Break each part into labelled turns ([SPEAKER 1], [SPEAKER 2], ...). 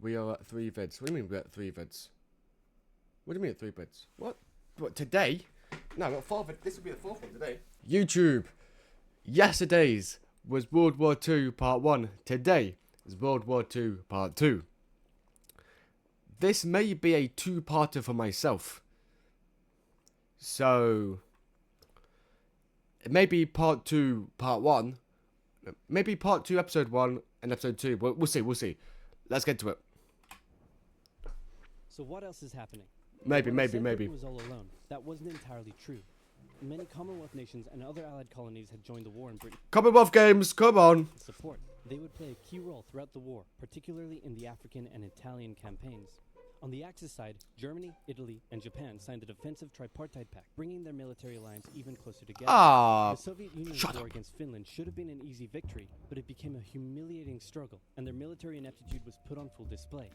[SPEAKER 1] We are at 3 vids. What do you mean we're at 3 vids? What do you mean at 3 vids? What? What, today? No, not 4 vids. This will be the 4th one today. YouTube. Yesterday's was World War II Part 1. Today is World War II Part 2. This may be a 2-parter for myself. So, it may be Part 2, Part 1. Maybe Part 2, Episode 1 and Episode 2. We'll see. Let's get to it.
[SPEAKER 2] So what else is happening?
[SPEAKER 1] Maybe.
[SPEAKER 2] Britain was all alone. That wasn't entirely true. Many Commonwealth nations and other allied colonies had joined the war in Britain.
[SPEAKER 1] Commonwealth Games, come on.
[SPEAKER 2] Support. They would play a key role throughout the war, particularly in the African and Italian campaigns. On the Axis side, Germany, Italy, and Japan signed the defensive tripartite pact, bringing their military alliance even closer together. The Soviet Union's war against Finland should have been an easy victory, but it became a humiliating struggle, and their military ineptitude was put on full display.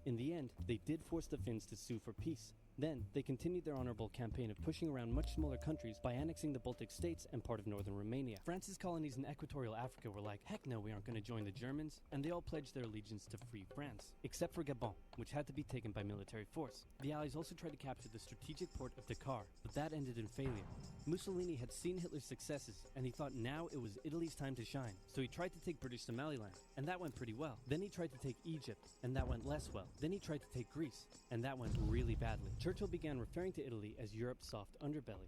[SPEAKER 2] In the end, they did force the Finns to sue for peace. Then, they continued their honorable campaign of pushing around much smaller countries by annexing the Baltic states and part of northern Romania. France's colonies in equatorial Africa were like, heck no, we aren't going to join the Germans, and they all pledged their allegiance to free France, except for Gabon, which had to be taken by military force. The Allies also tried to capture the strategic port of Dakar, but that ended in failure. Mussolini had seen Hitler's successes, and he thought now it was Italy's time to shine, so he tried to take British Somaliland, and that went pretty well. Then he tried to take Egypt, and that went less well. Then he tried to take Greece, and that went really badly. Churchill began referring to Italy as Europe's soft underbelly.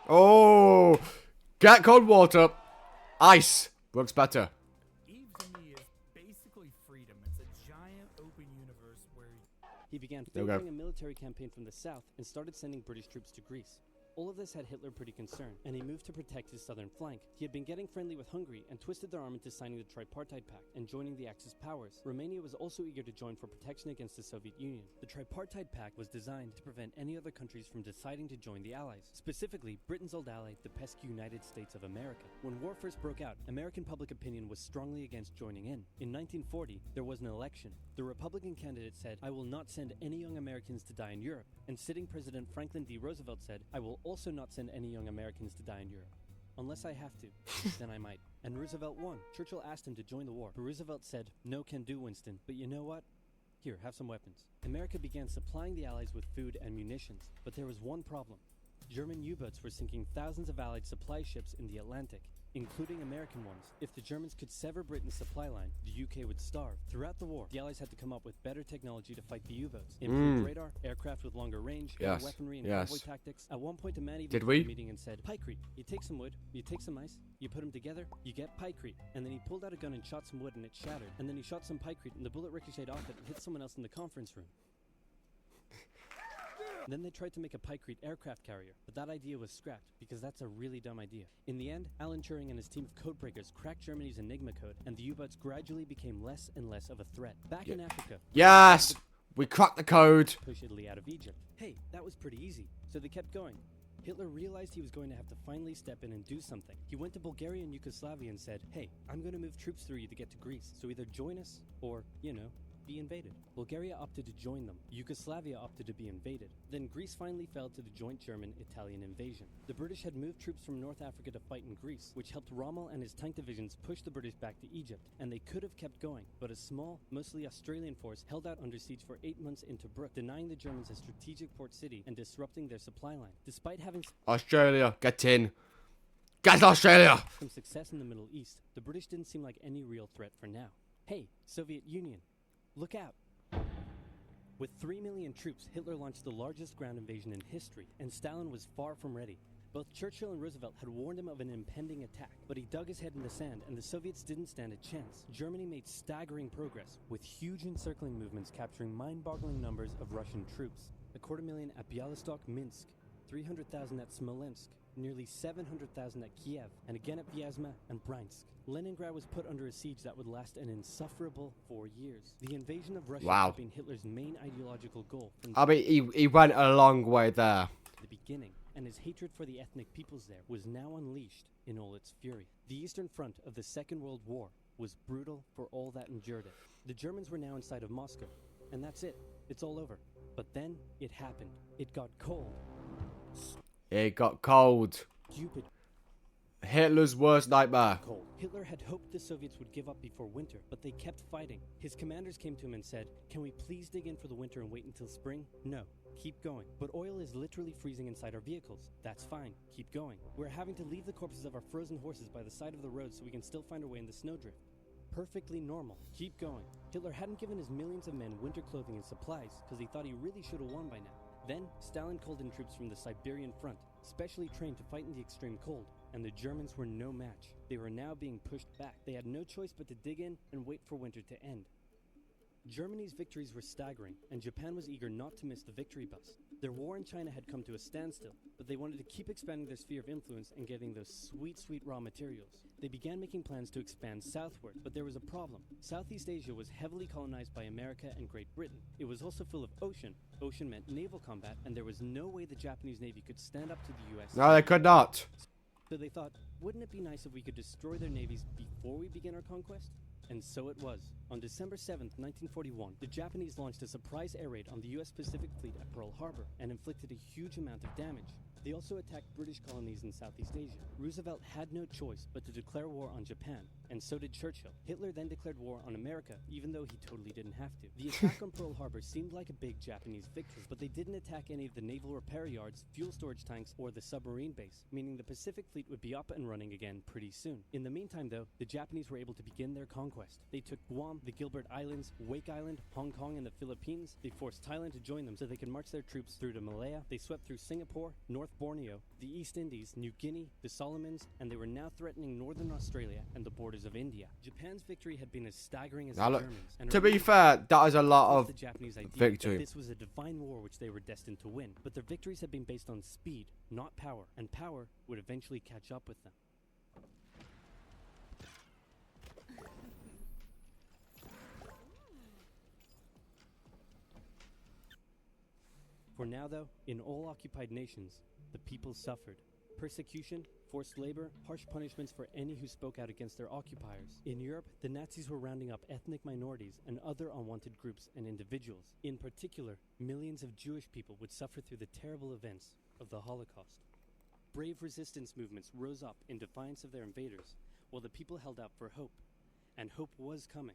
[SPEAKER 1] Oh, get cold water. Ice works better.
[SPEAKER 3] Eve to me is basically freedom. It's a giant open universe where
[SPEAKER 2] he began favoring a military campaign from the south and started sending British troops to Greece. All of this had Hitler pretty concerned, and he moved to protect his southern flank. He had been getting friendly with Hungary and twisted their arm into signing the Tripartite Pact and joining the Axis powers. Romania was also eager to join for protection against the Soviet Union. The Tripartite Pact was designed to prevent any other countries from deciding to join the Allies, specifically Britain's old ally, the pesky United States of America. When war first broke out, American public opinion was strongly against joining in. In 1940, there was an election. The Republican candidate said, "I will not send any young Americans to die in Europe," and sitting President Franklin D. Roosevelt said, "I will also not send any young Americans to die in Europe. Unless I have to, then I might." And Roosevelt won. Churchill asked him to join the war, but Roosevelt said, "No can do, Winston, but you know what? Here, have some weapons." America began supplying the Allies with food and munitions, but there was one problem. German U-boats were sinking thousands of Allied supply ships in the Atlantic, including American ones. If the Germans could sever Britain's supply line, the UK would starve. Throughout the war, the Allies had to come up with better technology to fight the U-boats. Improved radar, aircraft with longer range, better weaponry and convoy tactics. At one point, a man even called a meeting and said, "Pykrete, you take some wood, you take some ice, you put them together, you get pykrete." And then he pulled out a gun and shot some wood and it shattered. And then he shot some pykrete and the bullet ricocheted off it and hit someone else in the conference room. Then they tried to make a pykrete aircraft carrier, but that idea was scrapped because that's a really dumb idea. In the end, Alan Turing and his team of codebreakers cracked Germany's Enigma code, and the U-boats gradually became less and less of a threat. Back in Africa,
[SPEAKER 1] yes, we cracked the code.
[SPEAKER 2] Push Italy out of Egypt. Hey, that was pretty easy, so they kept going. Hitler realized he was going to have to finally step in and do something. He went to Bulgaria and Yugoslavia and said, "Hey, I'm going to move troops through you to get to Greece, so either join us or, be invaded." Bulgaria opted to join them. Yugoslavia opted to be invaded. Then Greece finally fell to the joint German-Italian invasion. The British had moved troops from North Africa to fight in Greece, which helped Rommel and his tank divisions push the British back to Egypt, and they could have kept going, but a small, mostly Australian force held out under siege for 8 months in Tobruk, denying the Germans a strategic port city and disrupting their supply line. Despite having
[SPEAKER 1] Australia, get in. Get Australia!
[SPEAKER 2] Some success in the Middle East, the British didn't seem like any real threat for now. Hey, Soviet Union, look out. With 3 million troops, Hitler launched the largest ground invasion in history, and Stalin was far from ready. Both Churchill and Roosevelt had warned him of an impending attack, but he dug his head in the sand, and the Soviets didn't stand a chance. Germany made staggering progress, with huge encircling movements capturing mind-boggling numbers of Russian troops. 250,000 at Bialystok, Minsk, 300,000 at Smolensk, nearly 700,000 at Kiev, and again at Vyazma and Bryansk. Leningrad was put under a siege that would last an insufferable 4 years. The invasion of Russia had been Hitler's main ideological goal from
[SPEAKER 1] he went a long way there.
[SPEAKER 2] the beginning, and his hatred for the ethnic peoples there was now unleashed in all its fury. The Eastern Front of the Second World War was brutal for all that endured it. The Germans were now inside of Moscow, and that's it. It's all over. But then it happened. It got cold.
[SPEAKER 1] It got cold.
[SPEAKER 2] Stupid.
[SPEAKER 1] Hitler's worst nightmare.
[SPEAKER 2] Cold. Hitler had hoped the Soviets would give up before winter, but they kept fighting. His commanders came to him and said, "Can we please dig in for the winter and wait until spring?" "No. Keep going." "But oil is literally freezing inside our vehicles." "That's fine. Keep going." "We're having to leave the corpses of our frozen horses by the side of the road so we can still find our way in the snowdrift." "Perfectly normal. Keep going." Hitler hadn't given his millions of men winter clothing and supplies because he thought he really should have won by now. Then, Stalin called in troops from the Siberian front, specially trained to fight in the extreme cold, and the Germans were no match. They were now being pushed back. They had no choice but to dig in and wait for winter to end. Germany's victories were staggering, and Japan was eager not to miss the victory bus. Their war in China had come to a standstill, but they wanted to keep expanding their sphere of influence and getting those sweet, sweet raw materials. They began making plans to expand southward, but there was a problem. Southeast Asia was heavily colonized by America and Great Britain. It was also full of ocean. Ocean meant naval combat, and there was no way the Japanese Navy could stand up to the US.
[SPEAKER 1] No, they could not.
[SPEAKER 2] So they thought, wouldn't it be nice if we could destroy their navies before we begin our conquest? And so it was. On December 7th, 1941, the Japanese launched a surprise air raid on the US Pacific Fleet at Pearl Harbor and inflicted a huge amount of damage. They also attacked British colonies in Southeast Asia. Roosevelt had no choice but to declare war on Japan, and so did Churchill. Hitler then declared war on America, even though he totally didn't have to. The attack on Pearl Harbor seemed like a big Japanese victory, but they didn't attack any of the naval repair yards, fuel storage tanks, or the submarine base, meaning the Pacific Fleet would be up and running again pretty soon. In the meantime, though, the Japanese were able to begin their conquest. They took Guam, the Gilbert Islands, Wake Island, Hong Kong, and the Philippines. They forced Thailand to join them so they could march their troops through to Malaya. They swept through Singapore, North Borneo, the East Indies, New Guinea, the Solomons, and they were now threatening northern Australia and the borders of India. Japan's victory had been as staggering as
[SPEAKER 1] Now
[SPEAKER 2] the
[SPEAKER 1] look,
[SPEAKER 2] Germans. And
[SPEAKER 1] to be fair, that is a lot
[SPEAKER 2] was
[SPEAKER 1] of
[SPEAKER 2] the Japanese idea
[SPEAKER 1] victory.
[SPEAKER 2] that this was a divine war which they were destined to win. But their victories had been based on speed, not power, and power would eventually catch up with them. For now, though, in all occupied nations, the people suffered. Persecution, forced labor, harsh punishments for any who spoke out against their occupiers. In Europe, the Nazis were rounding up ethnic minorities and other unwanted groups and individuals. In particular, millions of Jewish people would suffer through the terrible events of the Holocaust. Brave resistance movements rose up in defiance of their invaders, while the people held out for hope. And hope was coming.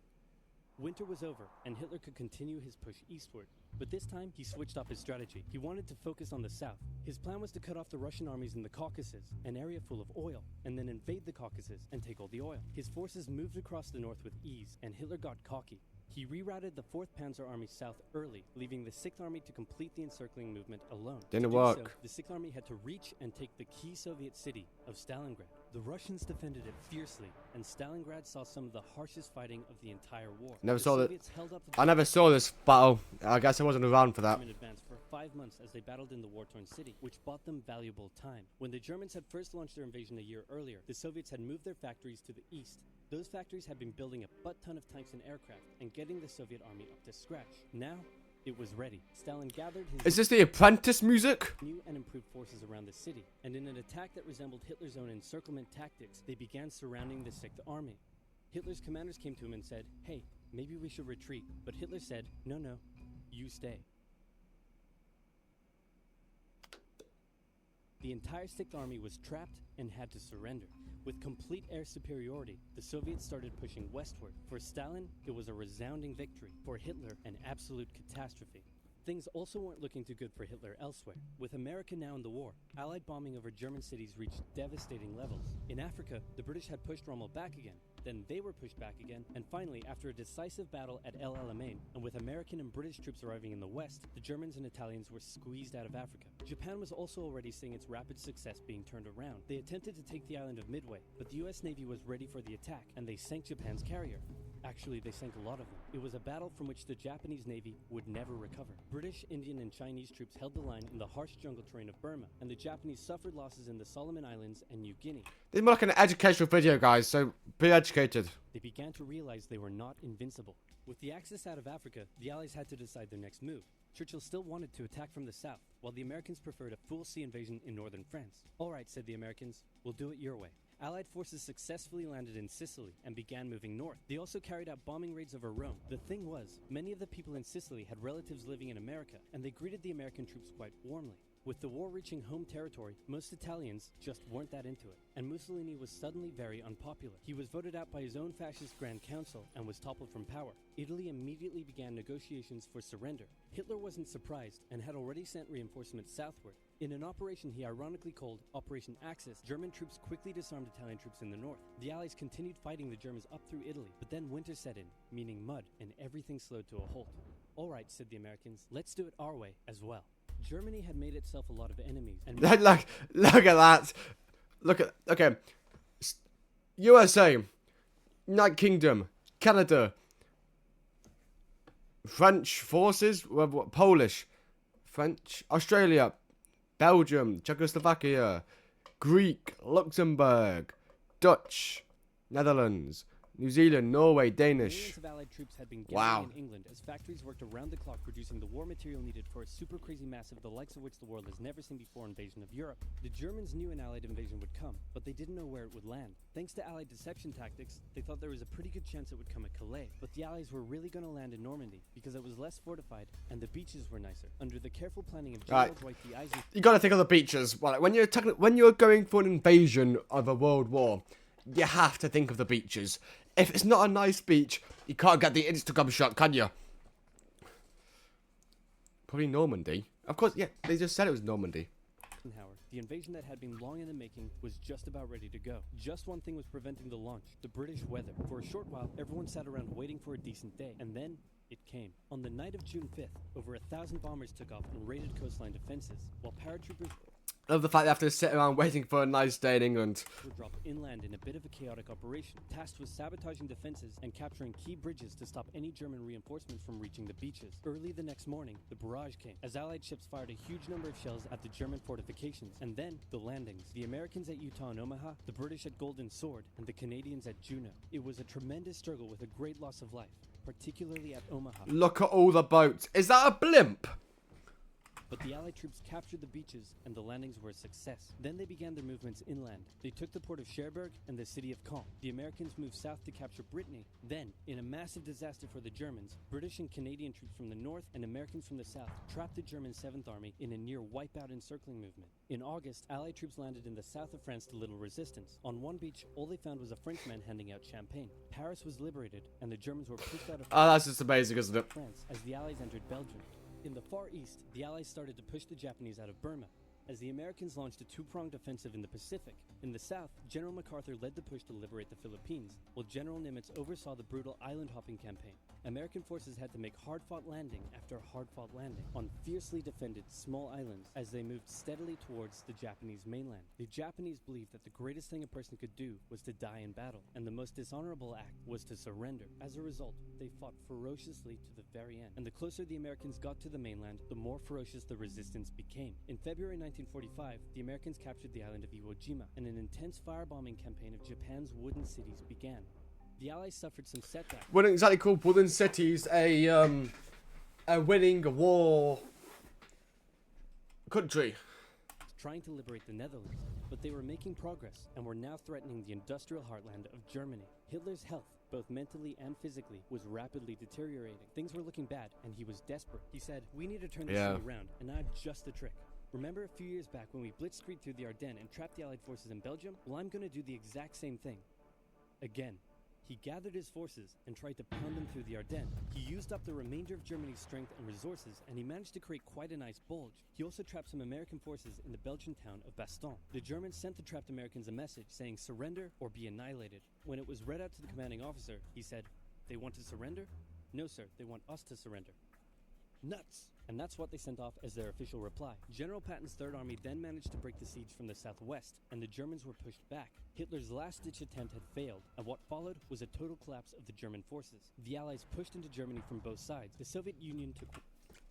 [SPEAKER 2] Winter was over, and Hitler could continue his push eastward. But this time, he switched up his strategy. He wanted to focus on the south. His plan was to cut off the Russian armies in the Caucasus, an area full of oil, and then invade the Caucasus and take all the oil. His forces moved across the north with ease, and Hitler got cocky. He rerouted the 4th Panzer Army south early, leaving the 6th Army to complete the encircling movement alone.
[SPEAKER 1] Didn't
[SPEAKER 2] To do
[SPEAKER 1] work.
[SPEAKER 2] so, the 6th Army had to reach and take the key Soviet city of Stalingrad. The Russians defended it fiercely, and Stalingrad saw some of the harshest fighting of the entire war.
[SPEAKER 1] Never
[SPEAKER 2] The
[SPEAKER 1] saw that.
[SPEAKER 2] Soviets held up the
[SPEAKER 1] I never saw this battle. I guess I wasn't around for that.
[SPEAKER 2] German advance for 5 months as they battled in the war-torn city, which bought them valuable time. When the Germans had first launched their invasion a year earlier, the Soviets had moved their factories to the east. Those factories had been building a butt-ton of tanks and aircraft and getting the Soviet army up to scratch. Now, it was ready. Stalin gathered his
[SPEAKER 1] Is this the Apprentice music?
[SPEAKER 2] new and improved forces around the city, and in an attack that resembled Hitler's own encirclement tactics, they began surrounding the 6th Army. Hitler's commanders came to him and said, "Hey, maybe we should retreat." But Hitler said, "No, you stay." The entire 6th Army was trapped and had to surrender. With complete air superiority, the Soviets started pushing westward. For Stalin, it was a resounding victory. For Hitler, an absolute catastrophe. Things also weren't looking too good for Hitler elsewhere. With America now in the war, Allied bombing over German cities reached devastating levels. In Africa, the British had pushed Rommel back again. Then they were pushed back again, and finally, after a decisive battle at El Alamein, and with American and British troops arriving in the west, the Germans and Italians were squeezed out of Africa. Japan was also already seeing its rapid success being turned around. They attempted to take the island of Midway, but the US Navy was ready for the attack, and they sank Japan's carrier. Actually, they sank a lot of them. It was a battle from which the Japanese Navy would never recover. British, Indian, and Chinese troops held the line in the harsh jungle terrain of Burma, and the Japanese suffered losses in the Solomon Islands and New Guinea.
[SPEAKER 1] This is more like an educational video, guys, so be educated.
[SPEAKER 2] They began to realize they were not invincible. With the Axis out of Africa, the Allies had to decide their next move. Churchill still wanted to attack from the south, while the Americans preferred a full sea invasion in northern France. "All right," said the Americans, "we'll do it your way." Allied forces successfully landed in Sicily and began moving north. They also carried out bombing raids over Rome. The thing was, many of the people in Sicily had relatives living in America, and they greeted the American troops quite warmly. With the war reaching home territory, most Italians just weren't that into it, and Mussolini was suddenly very unpopular. He was voted out by his own fascist Grand Council and was toppled from power. Italy immediately began negotiations for surrender. Hitler wasn't surprised and had already sent reinforcements southward. In an operation he ironically called Operation Axis, German troops quickly disarmed Italian troops in the north. The Allies continued fighting the Germans up through Italy, but then winter set in, meaning mud, and everything slowed to a halt. All right, said the Americans, let's do it our way as well. Germany had made itself a lot of enemies, and
[SPEAKER 1] look at that. Okay. USA, United Kingdom, Canada, French forces, Polish, French, Australia, Belgium, Czechoslovakia, Greek, Luxembourg, Dutch, Netherlands, New Zealand, Norway, Danish.
[SPEAKER 2] millions of Allied troops had been
[SPEAKER 1] Wow.
[SPEAKER 2] gathering in England as factories worked around the clock producing the war material needed for a super crazy massive, the likes of which the world has never seen before, invasion of Europe. The Germans knew an Allied invasion would come, but they didn't know where it would land. Thanks to Allied deception tactics, they thought there was a pretty good chance it would come at Calais. But the Allies were really going to land in Normandy because it was less fortified and the beaches were nicer. Under the careful planning of General
[SPEAKER 1] Right.
[SPEAKER 2] Dwight D. Eisenhower,
[SPEAKER 1] You gotta think of the beaches. Well, when you're going for an invasion of a world war, you have to think of the beaches. If it's not a nice beach, you can't get the Instagram shot, can you? Probably Normandy. Of course, yeah, they just said it was Normandy.
[SPEAKER 2] the invasion that had been long in the making was just about ready to go. Just one thing was preventing the launch: the British weather. For a short while, everyone sat around waiting for a decent day, and then it came. On the night of June 5th, over 1,000 bombers took off and raided coastline defenses, while paratroopers
[SPEAKER 1] I love the fact they have to sit around waiting for a nice day in England.
[SPEAKER 2] were dropped inland in a bit of a chaotic operation, tasked with sabotaging defenses and capturing key bridges to stop any German reinforcements from reaching the beaches. Early the next morning, the barrage came, as Allied ships fired a huge number of shells at the German fortifications, and then the landings. The Americans at Utah and Omaha, the British at Golden Sword, and the Canadians at Juneau. It was a tremendous struggle with a great loss of life, particularly at Omaha.
[SPEAKER 1] Look at all the boats. Is that a blimp?
[SPEAKER 2] But the Allied troops captured the beaches, and the landings were a success. Then they began their movements inland. They took the port of Cherbourg and the city of Caen. The Americans moved south to capture Brittany. Then, in a massive disaster for the Germans, British and Canadian troops from the north and Americans from the south trapped the German 7th Army in a near wipeout encircling movement. In August, Allied troops landed in the south of France to little resistance. On one beach, all they found was a Frenchman handing out champagne. Paris was liberated, and the Germans were pushed out of
[SPEAKER 1] Oh, that's just amazing, isn't it?
[SPEAKER 2] France as the Allies entered Belgium. In the Far East, the Allies started to push the Japanese out of Burma, as the Americans launched a two-pronged offensive in the Pacific. In the south, General MacArthur led the push to liberate the Philippines, while General Nimitz oversaw the brutal island-hopping campaign. American forces had to make hard-fought landing after hard-fought landing on fiercely defended small islands as they moved steadily towards the Japanese mainland. The Japanese believed that the greatest thing a person could do was to die in battle, and the most dishonorable act was to surrender. As a result, they fought ferociously to the very end, and the closer the Americans got to the mainland, the more ferocious the resistance became. In February 1945, the Americans captured the island of Iwo Jima, and an intense firebombing campaign of Japan's wooden cities began. The Allies suffered some setbacks.
[SPEAKER 1] Wouldn't exactly call wooden cities a winning a war country.
[SPEAKER 2] Trying to liberate the Netherlands, but they were making progress and were now threatening the industrial heartland of Germany. Hitler's health, both mentally and physically, was rapidly deteriorating. Things were looking bad, and he was desperate. He said, "We need to turn this thing around, and I have just the trick. Remember a few years back when we blitzkrieged through the Ardennes and trapped the Allied forces in Belgium? Well, I'm going to do the exact same thing. Again." He gathered his forces and tried to pound them through the Ardennes. He used up the remainder of Germany's strength and resources, and he managed to create quite a nice bulge. He also trapped some American forces in the Belgian town of Bastogne. The Germans sent the trapped Americans a message saying surrender or be annihilated. When it was read out to the commanding officer, he said, "They want to surrender? No, sir, they want us to surrender." Nuts! And that's what they sent off as their official reply. General Patton's Third Army then managed to break the siege from the southwest, and the Germans were pushed back. Hitler's last-ditch attempt had failed, and what followed was a total collapse of the German forces. The Allies pushed into Germany from both sides. The Soviet Union took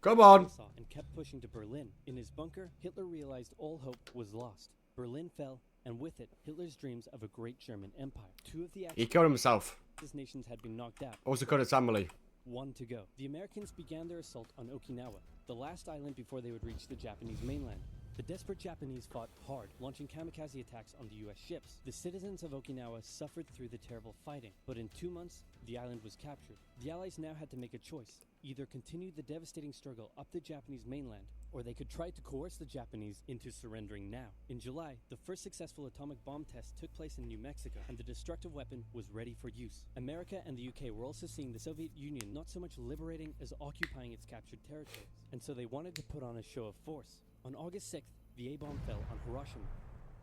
[SPEAKER 1] Come on.
[SPEAKER 2] Warsaw and kept pushing to Berlin. In his bunker, Hitler realized all hope was lost. Berlin fell, and with it, Hitler's dreams of a great German empire. Two of the
[SPEAKER 1] He killed himself.
[SPEAKER 2] Axis nations had been knocked out.
[SPEAKER 1] Also killed his family.
[SPEAKER 2] One to go. The Americans began their assault on Okinawa, the last island before they would reach the Japanese mainland. The desperate Japanese fought hard, launching kamikaze attacks on the US ships. The citizens of Okinawa suffered through the terrible fighting, but in 2 months, the island was captured. The Allies now had to make a choice: either continue the devastating struggle up the Japanese mainland, or they could try to coerce the Japanese into surrendering now. In July, the first successful atomic bomb test took place in New Mexico, and the destructive weapon was ready for use. America and the UK were also seeing the Soviet Union not so much liberating as occupying its captured territories, and so they wanted to put on a show of force. On August 6th, the A-bomb fell on Hiroshima.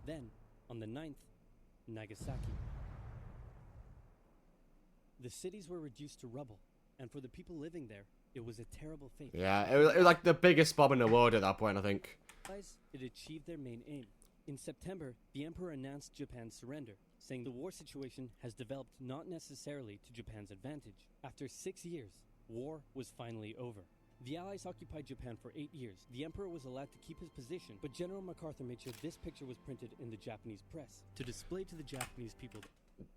[SPEAKER 2] Then, on the 9th, Nagasaki. The cities were reduced to rubble, and for the people living there, it was a terrible fate.
[SPEAKER 1] Yeah, it was like the biggest bomb in the world at that point, I think.
[SPEAKER 2] It achieved their main aim. In September, the emperor announced Japan's surrender, saying the war situation has developed not necessarily to Japan's advantage. After 6 years, war was finally over. The Allies occupied Japan for 8 years. The emperor was allowed to keep his position, but General MacArthur made sure this picture was printed in the Japanese press to display to the Japanese people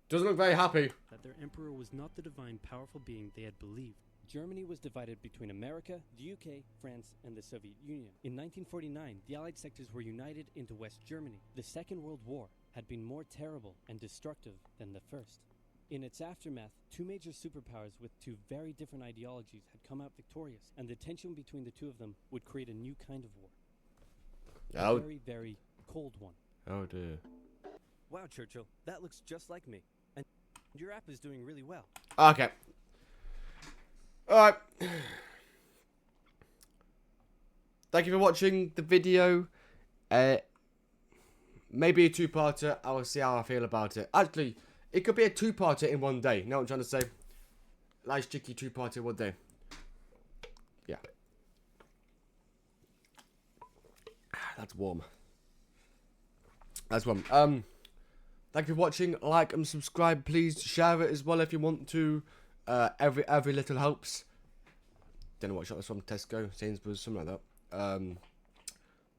[SPEAKER 1] Doesn't look very happy.
[SPEAKER 2] that their emperor was not the divine, powerful being they had believed. Germany was divided between America, the UK, France, and the Soviet Union. In 1949, the Allied sectors were united into West Germany. The Second World War had been more terrible and destructive than the first. In its aftermath, two major superpowers with two very different ideologies had come out victorious, and the tension between the two of them would create a new kind of war. A very, very cold one.
[SPEAKER 1] Oh dear.
[SPEAKER 2] Wow, Churchill, that looks just like me. And your app is doing really well.
[SPEAKER 1] Okay. Alright. Thank you for watching the video. Maybe a two-parter. I will see how I feel about it. Actually, it could be a two-parter in one day. You know what I'm trying to say? Nice cheeky two-parter in one day. Yeah. That's warm. That's warm. Thank you for watching. Like and subscribe. Please share it as well if you want to. Every little helps. Don't know what shot was from. Tesco, Sainsbury's, something like that.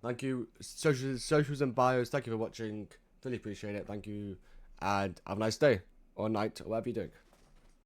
[SPEAKER 1] Thank you. Socials and bios. Thank you for watching. Really appreciate it. Thank you. And have a nice day or night or whatever you're doing.